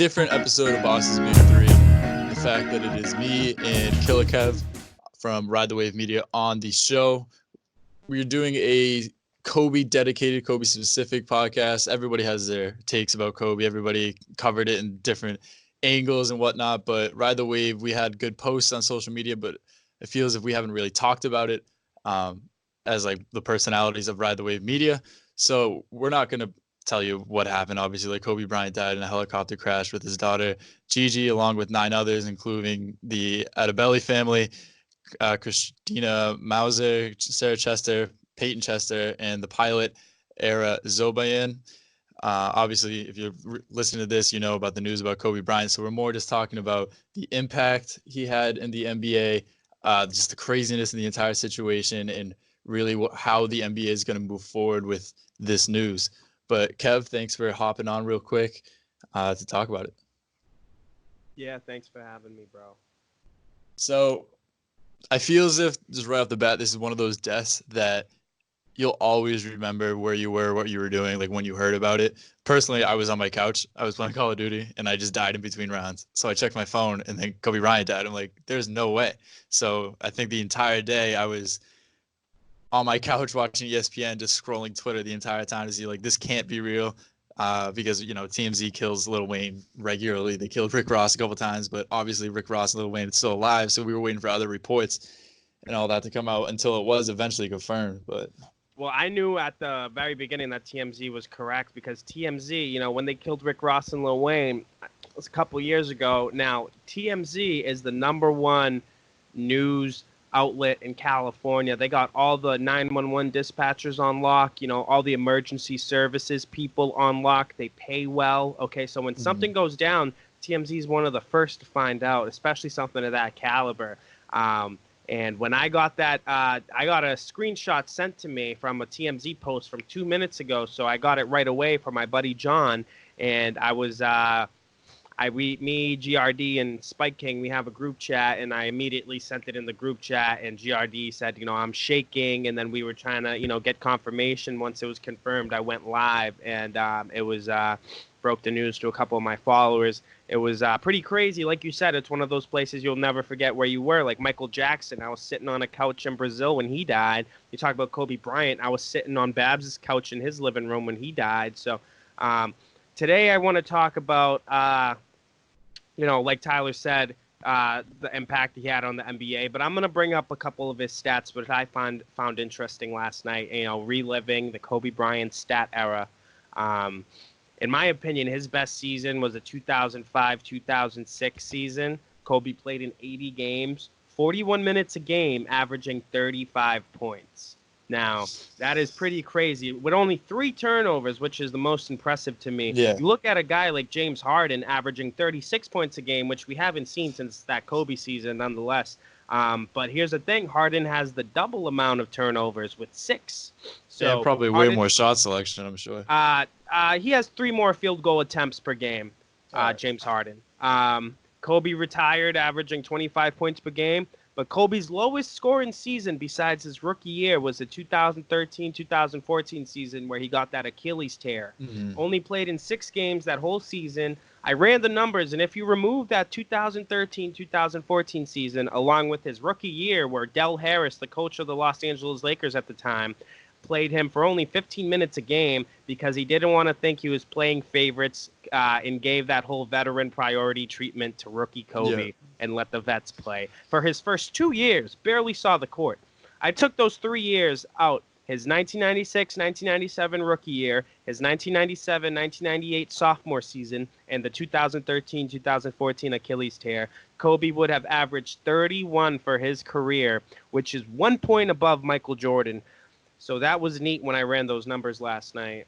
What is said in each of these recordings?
different episode of Bosses Big Three. The fact that it is me and KillaKev from Ride the Wave Media on the show. We're doing a Kobe dedicated, Kobe specific podcast. Everybody has their takes about Kobe. Everybody covered it in different angles and whatnot. But Ride the Wave, we had good posts on social media, but it feels as if we haven't really talked about it as like the personalities of Ride the Wave Media. So we're not going to tell you what happened. Obviously, like Kobe Bryant died in a helicopter crash with his daughter Gigi, along with 9 others, including the Adebelli family, Christina Mauser, Sarah Chester, Peyton Chester, and the pilot Era Zobayan. Obviously, if you're listening to this, you know about the news about Kobe Bryant. So we're more just talking about the impact he had in the NBA, just the craziness in the entire situation, and really how the NBA is going to move forward with this news. But Kev, thanks for hopping on real quick to talk about it. Yeah, thanks for having me, bro. So I feel as if just right off the bat, this is one of those deaths that you'll always remember where you were, what you were doing, like when you heard about it. Personally, I was on my couch. I was playing Call of Duty, and I just died in between rounds. So I checked my phone, and then Kobe Bryant died. I'm like, there's no way. So I think the entire day I was on my couch watching ESPN, just scrolling Twitter the entire time to see, like, this can't be real. Because, you know, TMZ kills Lil Wayne regularly. They killed Rick Ross a couple times, but obviously Rick Ross and Lil Wayne is still alive. So we were waiting for other reports and all that to come out until it was eventually confirmed. But well, I knew at the very beginning that TMZ was correct because TMZ, you know, when they killed Rick Ross and Lil Wayne, it was a couple years ago. Now, TMZ is the #1 news outlet in California. They got all the 911 dispatchers on lock, you know, all the emergency services people on lock. They pay well. Okay, so when something goes down, TMZ is one of the first to find out, especially something of that caliber. And when I got that, I got a screenshot sent to me from a TMZ post from 2 minutes ago. So I got it right away from my buddy John, and I was me, GRD, and Spike King, we have a group chat, and I immediately sent it in the group chat, and GRD said, you know, I'm shaking, and then we were trying to, you know, get confirmation. Once it was confirmed, I went live, and it was broke the news to a couple of my followers. It was pretty crazy. Like you said, it's one of those places you'll never forget where you were. Like Michael Jackson, I was sitting on a couch in Brazil when he died. You talk about Kobe Bryant, I was sitting on Babs' couch in his living room when he died. So today I want to talk about you know, like Tyler said, the impact he had on the NBA. But I'm going to bring up a couple of his stats, which I found interesting last night, you know, reliving the Kobe Bryant stat era. In my opinion, his best season was a 2005-2006 season. Kobe played in 80 games, 41 minutes a game, averaging 35 points. Now, that is pretty crazy. With only 3 turnovers, which is the most impressive to me. Yeah. You look at a guy like James Harden averaging 36 points a game, which we haven't seen since that Kobe season nonetheless. But here's the thing. Harden has the double amount of turnovers with 6. So yeah, probably Harden, way more shot selection, I'm sure. He has 3 more field goal attempts per game, James Harden. Kobe retired averaging 25 points per game. But Kobe's lowest scoring season besides his rookie year was the 2013-2014 season where he got that Achilles tear. Only played in 6 games that whole season. I ran the numbers, and if you remove that 2013-2014 season along with his rookie year where Del Harris, the coach of the Los Angeles Lakers at the time, played him for only 15 minutes a game because he didn't want to think he was playing favorites and gave that whole veteran priority treatment to rookie Kobe and let the vets play. For his first 2 years, barely saw the court. I took those 3 years out, his 1996-1997 rookie year, his 1997-1998 sophomore season, and the 2013-2014 Achilles tear. Kobe would have averaged 31 for his career, which is 1 point above Michael Jordan. So that was neat when I ran those numbers last night.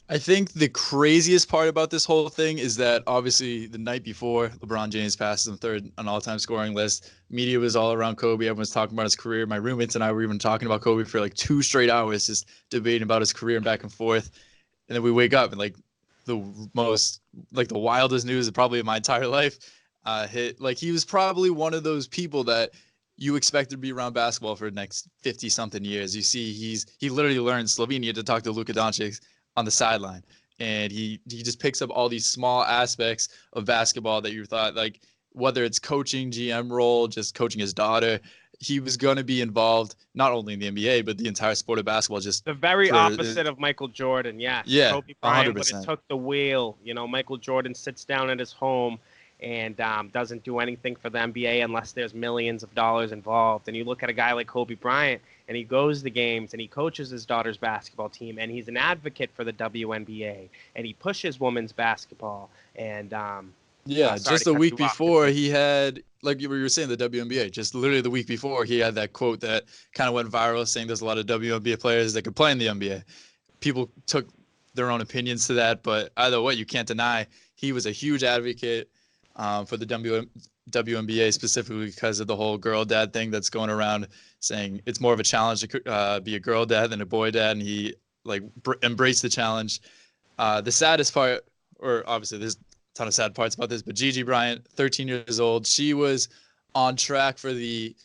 I think the craziest part about this whole thing is that obviously the night before LeBron James passes him third on all-time scoring list, media was all around Kobe. Everyone's talking about his career. My roommates and I were even talking about Kobe for like 2 straight hours, just debating about his career and back and forth. And then we wake up and like the wildest news probably of my entire life hit. Like he was probably one of those people that you expect to be around basketball for the next 50-something years. You see, he literally learned Slovenia to talk to Luka Doncic on the sideline. and he just picks up all these small aspects of basketball that you thought, like, whether it's coaching, GM role, just coaching his daughter, he was going to be involved not only in the NBA but the entire sport of basketball. Just The very for opposite of Michael Jordan. Yes, yeah, Kobe Bryant would have 100%. took the wheel. Michael Jordan sits down at his home and doesn't do anything for the NBA unless there's millions of dollars involved. And you look at a guy like Kobe Bryant, and he goes to games and he coaches his daughter's basketball team, and he's an advocate for the WNBA, and he pushes women's basketball. And Yeah, sorry just to a cut week you off. before he had, like you were saying, the WNBA. Just literally the week before, he had that quote that kind of went viral, saying there's a lot of WNBA players that could play in the NBA. People took their own opinions to that, but either way, you can't deny he was a huge advocate for the WNBA, specifically because of the whole girl dad thing that's going around, saying it's more of a challenge to be a girl dad than a boy dad, and he like embraced the challenge. The saddest part, or obviously there's ton of sad parts about this, but Gigi Bryant, 13 years old, she was on track for the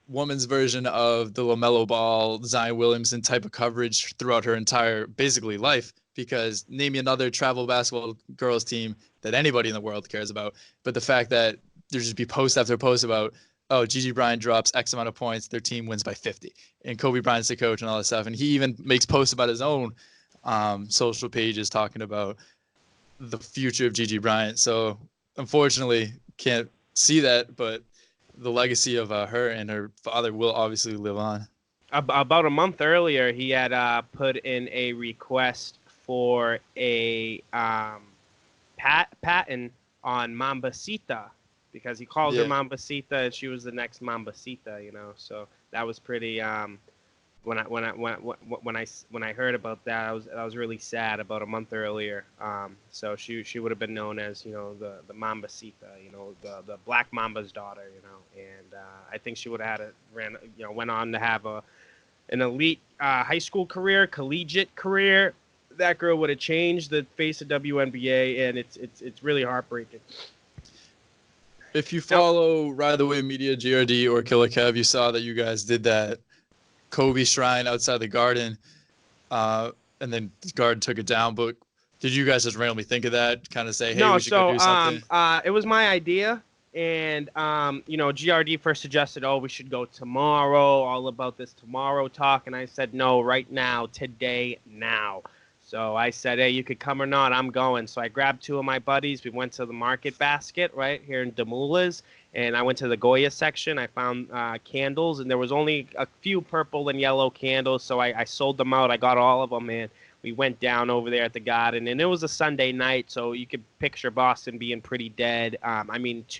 women's version of the LaMelo Ball, Zion Williamson type of coverage throughout her entire basically life, because name me another travel basketball girls team that anybody in the world cares about. But the fact that there just be post after post about, oh, Gigi Bryant drops X amount of points, their team wins by 50, and Kobe Bryant's the coach and all that stuff. And he even makes posts about his own social pages talking about the future of Gigi Bryant. So unfortunately can't see that, but the legacy of her and her father will obviously live on. About a month earlier, he had put in a request for a patent on Mambasita, because he calls her Mambasita and she was the next Mambasita, So that was pretty. When I heard about that, I was really sad. About a month earlier. So she would have been known as the Mambasita, the Black Mamba's daughter, and I think she would have went on to have an elite high school career, collegiate career. That girl would have changed the face of WNBA, and it's really heartbreaking. If you follow Ride the Wave Media, GRD, or KillaKev, you saw that you guys did that Kobe shrine outside the Garden, and then the Garden took it down. But did you guys just randomly think of that? Kind of say, hey, no, we should go do something? It was my idea, and GRD first suggested, oh, we should go tomorrow, all about this tomorrow talk, and I said, no, right now, today, now. So I said, hey, you could come or not, I'm going. So I grabbed two of my buddies. We went to the Market Basket right here in Demoulas, and I went to the Goya section. I found candles, and there was only a few purple and yellow candles, so I sold them out. I got all of them, and we went down over there at the Garden, and it was a Sunday night, so you could picture Boston being pretty dead. 2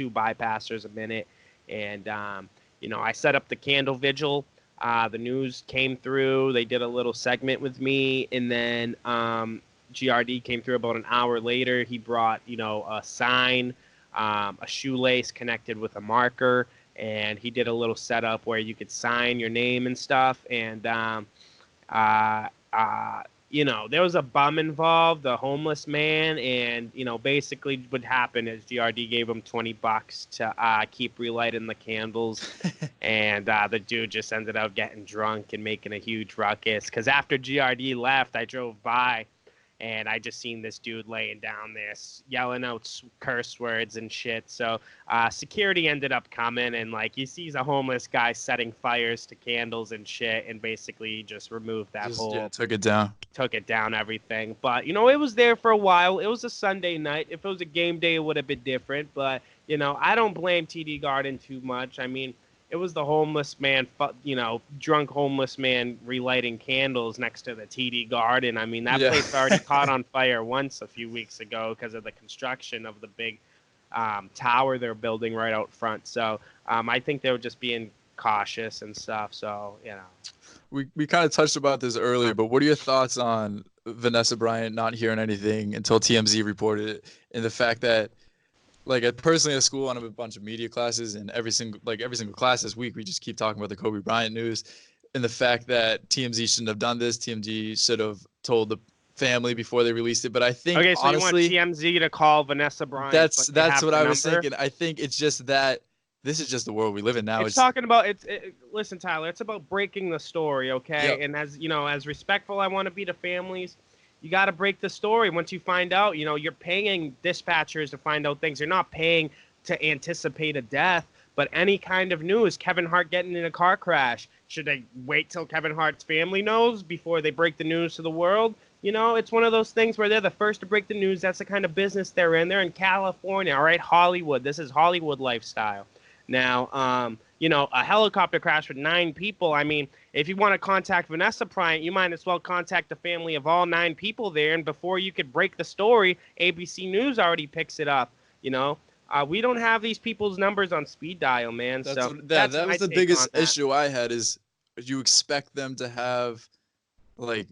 bypassers a minute, and I set up the candle vigil. The news came through. They did a little segment with me, and then GRD came through about an hour later. He brought, a sign, a shoelace connected with a marker, and he did a little setup where you could sign your name and stuff. And there was a bum involved, a homeless man, and basically what happened is GRD gave him $20 to keep relighting the candles, and the dude just ended up getting drunk and making a huge ruckus. Because after GRD left, I drove by, and I just seen this dude laying down there, yelling out curse words and shit. So security ended up coming, and he sees a homeless guy setting fires to candles and shit, and basically just removed that took it down. Took it down, everything. But it was there for a while. It was a Sunday night. If it was a game day, it would have been different. But I don't blame TD Garden too much. I mean, it was the homeless man, drunk homeless man relighting candles next to the TD Garden. I mean, that place already caught on fire once a few weeks ago because of the construction of the big tower they're building right out front. So I think they were just being cautious and stuff. So, We kind of touched about this earlier, but what are your thoughts on Vanessa Bryant not hearing anything until TMZ reported it, and the fact that, personally at school, I'm in a bunch of media classes, and every single class this week, we just keep talking about the Kobe Bryant news, and the fact that TMZ shouldn't have done this. TMZ should have told the family before they released it. But I think, okay, so honestly, you want TMZ to call Vanessa Bryant? That's what I was thinking. I think it's just that this is just the world we live in now. Listen, Tyler, it's about breaking the story, okay? Yep. And as respectful I want to be to families, you got to break the story. Once you find out, you're paying dispatchers to find out things. You're not paying to anticipate a death, but any kind of news. Kevin Hart getting in a car crash. Should they wait till Kevin Hart's family knows before they break the news to the world? It's one of those things where they're the first to break the news. That's the kind of business they're in. They're in California, all right? Hollywood. This is Hollywood lifestyle. Now, a helicopter crash with 9 people. I mean, if you want to contact Vanessa Bryant, you might as well contact the family of all 9 people there. And before you could break the story, ABC News already picks it up. We don't have these people's numbers on speed dial, man. That was the biggest issue I had is you expect them to have like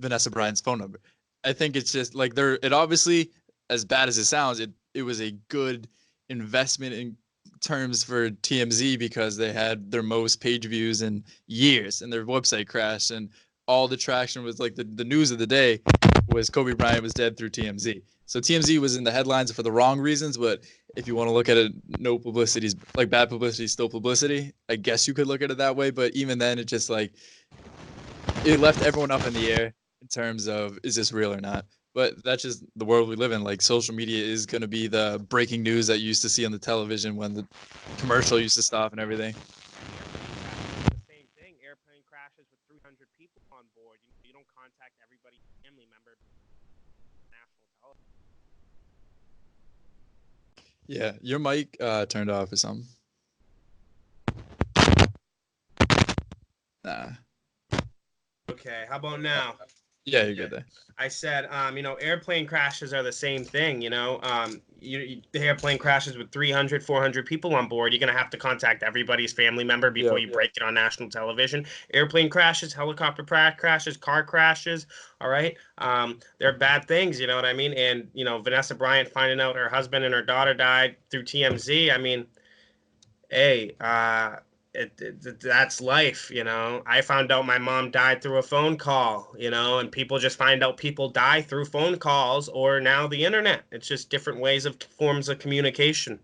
Vanessa Bryant's phone number. I think it's just like it obviously, as bad as it sounds, it was a good investment in terms for TMZ because they had their most page views in years and their website crashed and all the traction was like the news of the day was Kobe Bryant was dead through TMZ. So TMZ was in the headlines for the wrong reasons, but if you want to look at it, no publicity is like bad publicity is still publicity. I guess you could look at it that way, but even then it just like it left everyone up in the air in terms of is this real or not. But that's just the world we live in. Like social media is going to be the breaking news that you used to see on the television when the commercial used to stop and everything. The same thing. Airplane crashes with 300 people on board. You don't contact everybody's family member. National television. Yeah, your mic turned off or something. Nah. Okay, how about now? Yeah, you're good there. I said, airplane crashes are the same thing, the airplane crashes with 300, 400 people on board. You're going to have to contact everybody's family member before you break it on national television. Airplane crashes, helicopter crashes, car crashes, all right? They're bad things, you know what I mean? And, Vanessa Bryant finding out her husband and her daughter died through TMZ, I mean, hey, that's life, I found out my mom died through a phone call, and people just find out people die through phone calls or now the internet. It's just different forms of communication.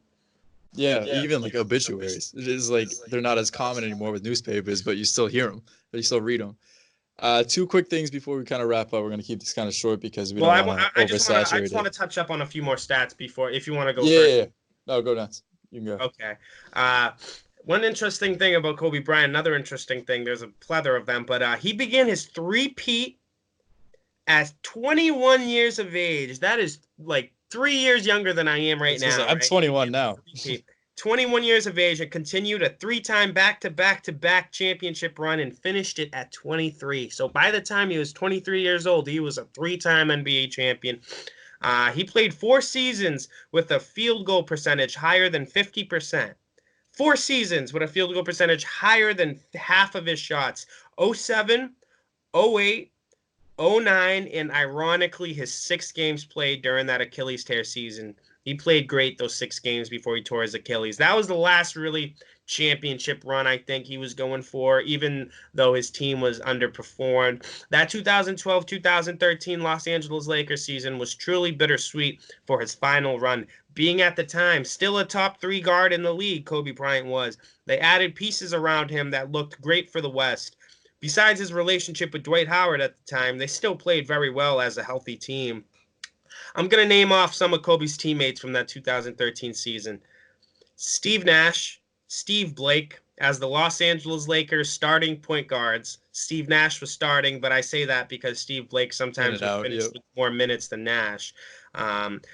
Yeah, even like obituaries. It is like they're not as common anymore with newspapers, but you still hear them, but you still read them. 2 quick things before we kind of wrap up. We're going to keep this kind of short because we don't want to oversaturate I just want to touch up on a few more stats before, if you want to go first. Yeah. No, go nuts. You can go. Okay. One interesting thing about Kobe Bryant, another interesting thing, there's a plethora of them, but he began his three-peat at 21 years of age. That is like 3 years younger than I am right now. I'm 21 now. 21 years of age and continued a 3-time back-to-back championship run and finished it at 23. So by the time he was 23 years old, he was a 3-time NBA champion. He played 4 seasons with a field goal percentage higher than 50%. 4 seasons with a field goal percentage higher than half of his shots. 07, 08, 09, and ironically, his 6 games played during that Achilles tear season. He played great those 6 games before he tore his Achilles. That was the last really championship run I think he was going for, even though his team was underperformed. That 2012-2013 Los Angeles Lakers season was truly bittersweet for his final run. Being at the time still a top 3 guard in the league, Kobe Bryant was. They added pieces around him that looked great for the West. Besides his relationship with Dwight Howard at the time, they still played very well as a healthy team. I'm going to name off some of Kobe's teammates from that 2013 season. Steve Nash, Steve Blake as the Los Angeles Lakers starting point guards. Steve Nash was starting, but I say that because Steve Blake sometimes would finish with more minutes than Nash.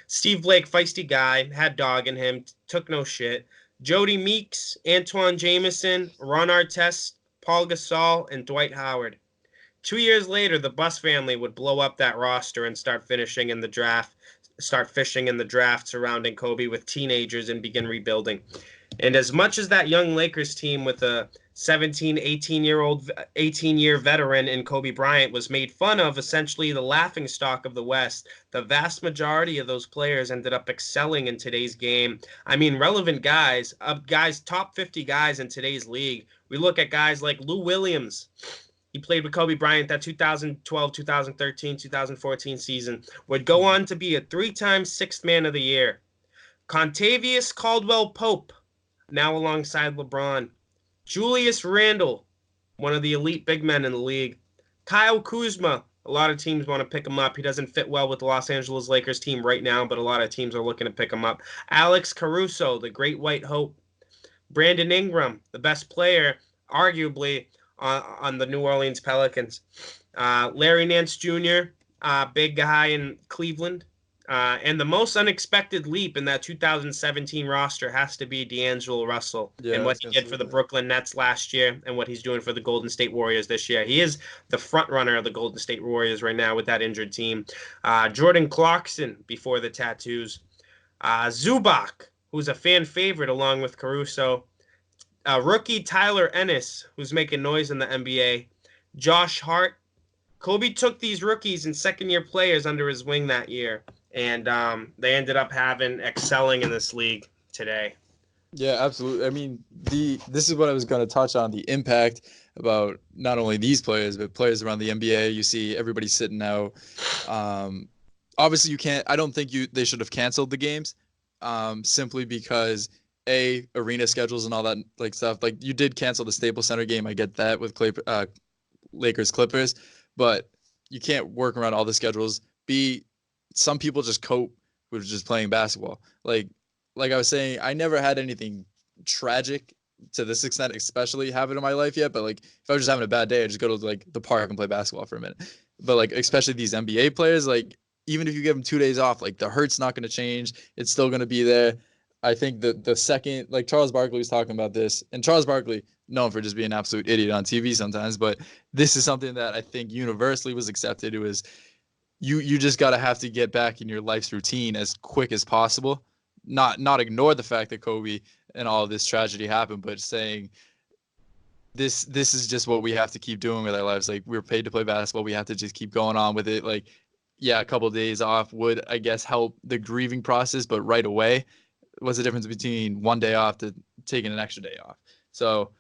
Steve Blake, feisty guy, had dog in him, took no shit. Jody Meeks, Antoine Jameson, Ron Artest, Paul Gasol, and Dwight Howard. 2 years later, the Buss family would blow up that roster and start fishing in the draft surrounding Kobe with teenagers and begin rebuilding. And as much as that young Lakers team with a 17, 18-year veteran in Kobe Bryant was made fun of, essentially the laughingstock of the West, the vast majority of those players ended up excelling in today's game. I mean, relevant guys, top 50 guys in today's league. We look at guys like Lou Williams. He played with Kobe Bryant that 2012, 2013, 2014 season. Would go on to be a 3-time 6th man of the year. Contavious Caldwell-Pope, now alongside LeBron. Julius Randle, one of the elite big men in the league. Kyle Kuzma, A lot of teams want to pick him up. He doesn't fit well with the Los Angeles Lakers team right now, but a lot of teams are looking to pick him up. Alex Caruso, the great white hope. Brandon Ingram, the best player, arguably, on the New Orleans Pelicans. Larry Nance Jr., big guy in Cleveland. And the most unexpected leap in that 2017 roster has to be D'Angelo Russell and what he did for the Brooklyn Nets last year and what he's doing for the Golden State Warriors this year. He is the front runner of the Golden State Warriors right now with that injured team. Jordan Clarkson before the tattoos. Zubac, who's a fan favorite along with Caruso. Rookie Tyler Ennis, who's making noise in the NBA. Josh Hart. Kobe took these rookies and second-year players under his wing that year, and they ended up excelling in this league today. Yeah, absolutely. I mean, this is what I was going to touch on, the impact about not only these players, but players around the NBA. You see everybody sitting out. Obviously, you can't – I don't think they should have canceled the games simply because – arena schedules and all that like stuff. Like you did cancel the Staples Center game. I get that with Lakers Clippers, but you can't work around all the schedules. Some people just cope with just playing basketball. Like I was saying, I never had anything tragic to this extent, especially happen in my life yet. But like if I was just having a bad day, I just go to like the park and play basketball for a minute. But like especially these NBA players, like even if you give them 2 days off, like the hurt's not going to change. It's still going to be there. I think the second, like Charles Barkley was talking about this, and Charles Barkley, known for just being an absolute idiot on TV sometimes, but this is something that I think universally was accepted. It was you just have to get back in your life's routine as quick as possible. Not ignore the fact that Kobe and all of this tragedy happened, but saying this is just what we have to keep doing with our lives. Like we're paid to play basketball. We have to just keep going on with it. Like, yeah, a couple of days off would, I guess, help the grieving process, but right away, what's the difference between 1 day off to taking an extra day off? So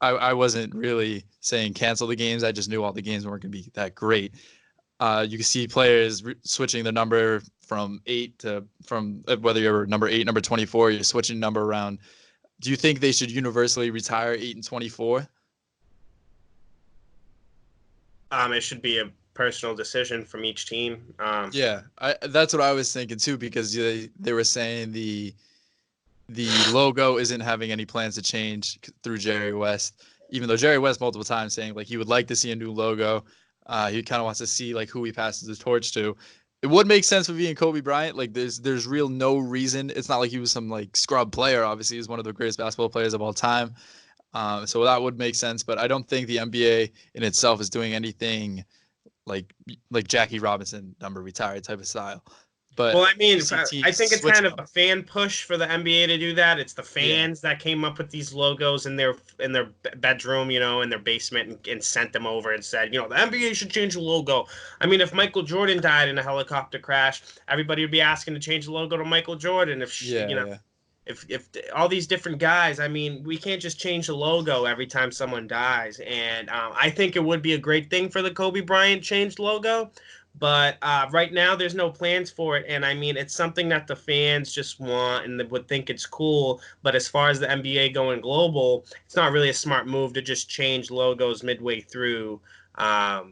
I wasn't really saying cancel the games. I just knew all the games weren't going to be that great. You can see players switching the number from 8 to whether you're number 8, number 24, you're switching number around. Do you think they should universally retire 8 and 24? It should be a personal decision from each team. Yeah, that's what I was thinking too, because they were saying the logo isn't having any plans to change through Jerry West, even though Jerry West multiple times saying like he would like to see a new logo. He kind of wants to see like who he passes the torch to. It would make sense with being Kobe Bryant. Like there's real no reason. It's not like he was some like scrub player. Obviously, he's one of the greatest basketball players of all time. So that would make sense. But I don't think the NBA in itself is doing anything like Jackie Robinson number retired type of style. But well, I mean, I think it's kind of a fan push for the NBA to do that. It's the fans that came up with these logos in their bedroom, in their basement, and sent them over and said, the NBA should change the logo. I mean, if Michael Jordan died in a helicopter crash, everybody would be asking to change the logo to Michael Jordan. If all these different guys, I mean, we can't just change the logo every time someone dies. And I think it would be a great thing for the Kobe Bryant changed logo. But right now, there's no plans for it. And, I mean, it's something that the fans just want and would think it's cool. But as far as the NBA going global, it's not really a smart move to just change logos midway through. That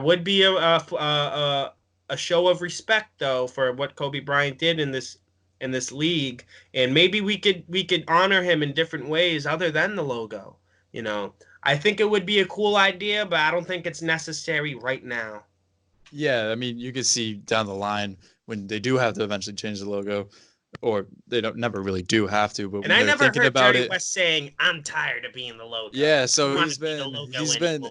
would be a show of respect, though, for what Kobe Bryant did in this league. And maybe we could honor him in different ways other than the logo, I think it would be a cool idea, but I don't think it's necessary right now. Yeah, I mean, you could see down the line when they do have to eventually change the logo, or they never really do have to. But and I never heard Jerry West saying, "I'm tired of being the logo." Yeah, so he's been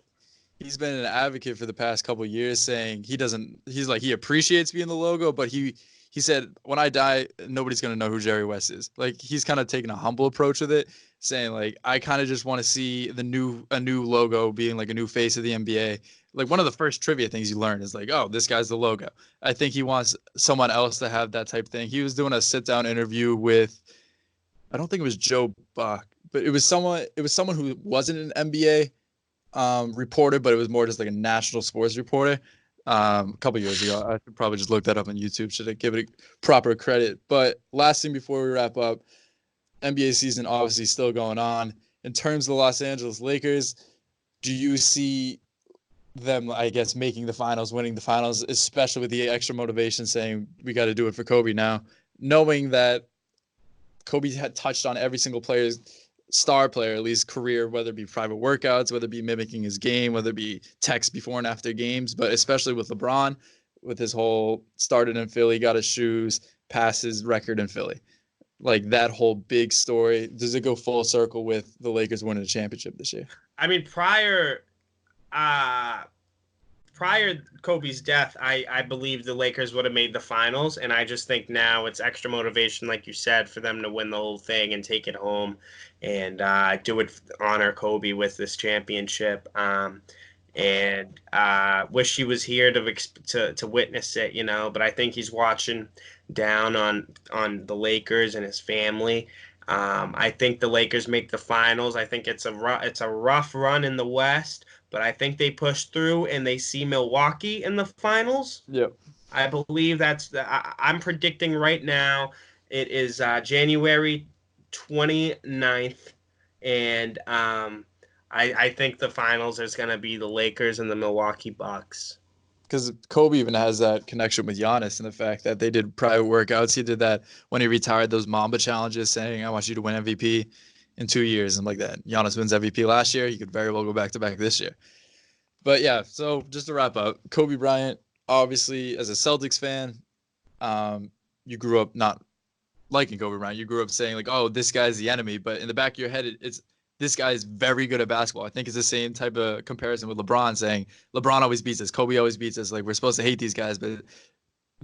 an advocate for the past couple of years, saying he appreciates being the logo, but he said, when I die, nobody's going to know who Jerry West is. Like, he's kind of taking a humble approach with it, saying, like, I kind of just want to see a new logo being, like, a new face of the NBA. Like, one of the first trivia things you learn is, like, oh, this guy's the logo. I think he wants someone else to have that type of thing. He was doing a sit-down interview with, I don't think it was Joe Buck, but it was someone who wasn't an NBA reporter, but it was more just like a national sports reporter. A couple years ago. I should probably just look that up on YouTube. Should I give it proper credit? But last thing before we wrap up, NBA season obviously still going on. In terms of the Los Angeles Lakers, do you see them, I guess, making the finals, winning the finals, especially with the extra motivation saying we got to do it for Kobe now, knowing that Kobe had touched on every single player's star player, at least career, whether it be private workouts, whether it be mimicking his game, whether it be text before and after games, but especially with LeBron, with his whole started in Philly, got his shoes, passed his record in Philly. Like that whole big story, does it go full circle with the Lakers winning a championship this year? I mean, prior Kobe's death, I believe the Lakers would have made the finals, and I just think now it's extra motivation, like you said, for them to win the whole thing and take it home and do it, honor Kobe with this championship. And wish he was here to witness it, you know. But I think he's watching down on the Lakers and his family. I think the Lakers make the finals. I think it's a rough run in the West, but I think they push through and they see Milwaukee in the finals. Yep. I believe I'm predicting right now it is January 29th, and I think the finals is going to be the Lakers and the Milwaukee Bucks. Because Kobe even has that connection with Giannis and the fact that they did private workouts. He did that when he retired, those Mamba challenges, saying, I want you to win MVP in 2 years. And like that. Giannis wins MVP last year. He could very well go back-to-back this year. But yeah, so just to wrap up, Kobe Bryant, obviously, as a Celtics fan, you grew up not liking Kobe Bryant. You grew up saying, like, oh, this guy's the enemy. But in the back of your head, it's this guy is very good at basketball. I think it's the same type of comparison with LeBron, saying LeBron always beats us, Kobe always beats us. Like, we're supposed to hate these guys, but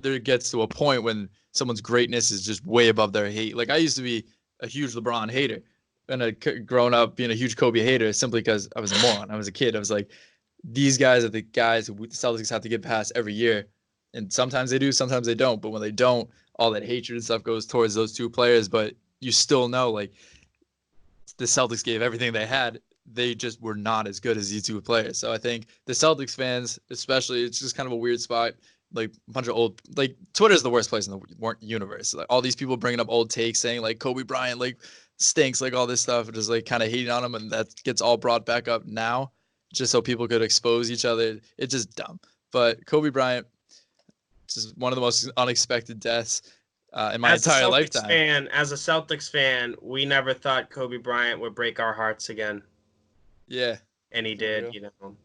there gets to a point when someone's greatness is just way above their hate. Like, I used to be a huge LeBron hater and grown up being a huge Kobe hater simply because I was a moron. I was a kid. I was like, these guys are the guys who the Celtics have to get past every year. And sometimes they do, sometimes they don't. But when they don't, all that hatred and stuff goes towards those two players. But you still know, like, the Celtics gave everything they had. They just were not as good as these two players. So I think the Celtics fans, especially, it's just kind of a weird spot. Like a bunch of old, like Twitter is the worst place in the universe. Like all these people bringing up old takes saying like Kobe Bryant like stinks, like all this stuff, just like kind of hating on him, and that gets all brought back up now just so people could expose each other. It's just dumb. But Kobe Bryant, just one of the most unexpected deaths in my entire lifetime. As a Celtics fan, we never thought Kobe Bryant would break our hearts again. Yeah. And he did, you know,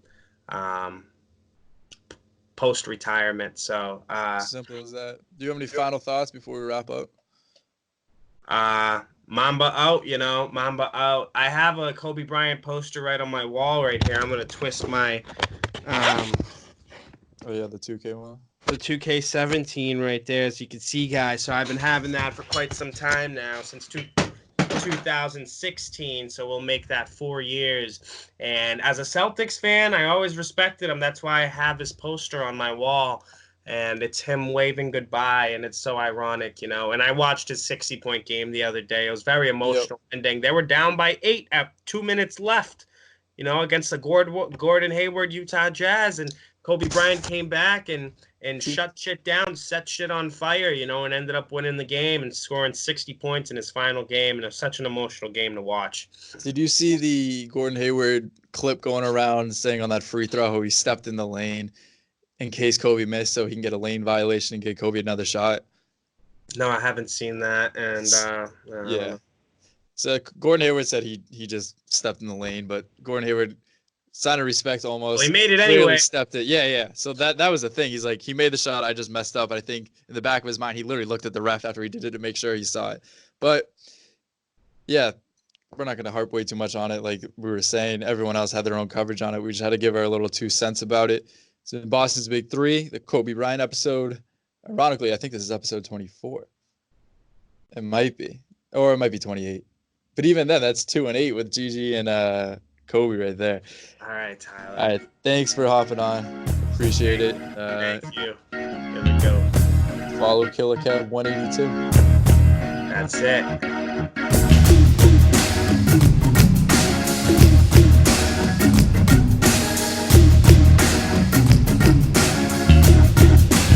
post-retirement. So simple as that. Do you have any final thoughts before we wrap up? Mamba out, you know, Mamba out. I have a Kobe Bryant poster right on my wall right here. I'm going to twist my oh yeah, the 2K one. The 2K17 right there, as you can see, guys. So I've been having that for quite some time now, since 2016. So we'll make that 4 years. And as a Celtics fan, I always respected him. That's why I have this poster on my wall. And it's him waving goodbye, and it's so ironic, you know. And I watched his 60-point game the other day. It was very emotional ending. They were down by 8 at 2 minutes left, you know, against the Gordon Hayward Utah Jazz. And Kobe Bryant came back and shut shit down, set shit on fire, you know, and ended up winning the game and scoring 60 points in his final game. And it was such an emotional game to watch. Did you see the Gordon Hayward clip going around saying on that free throw how he stepped in the lane in case Kobe missed so he can get a lane violation and get Kobe another shot? No, I haven't seen that. And yeah. So Gordon Hayward said he just stepped in the lane, but Gordon Hayward, sign of respect almost. Well, he made it anyway. Stepped it. Yeah. So that was the thing. He's like, he made the shot. I just messed up. I think in the back of his mind, he literally looked at the ref after he did it to make sure he saw it. But yeah, we're not going to harp way too much on it. Like we were saying, everyone else had their own coverage on it. We just had to give our little 2 cents about it. So in Boston's Big Three, the Kobe Bryant episode. Ironically, I think this is episode 24. It might be, or it might be 28. But even then, that's 2 and 8 with Gigi and Kobe right there. All right, Tyler. All right, thanks for hopping on. Appreciate it. Thank you. Here we go. Follow KillaKev 182. That's it.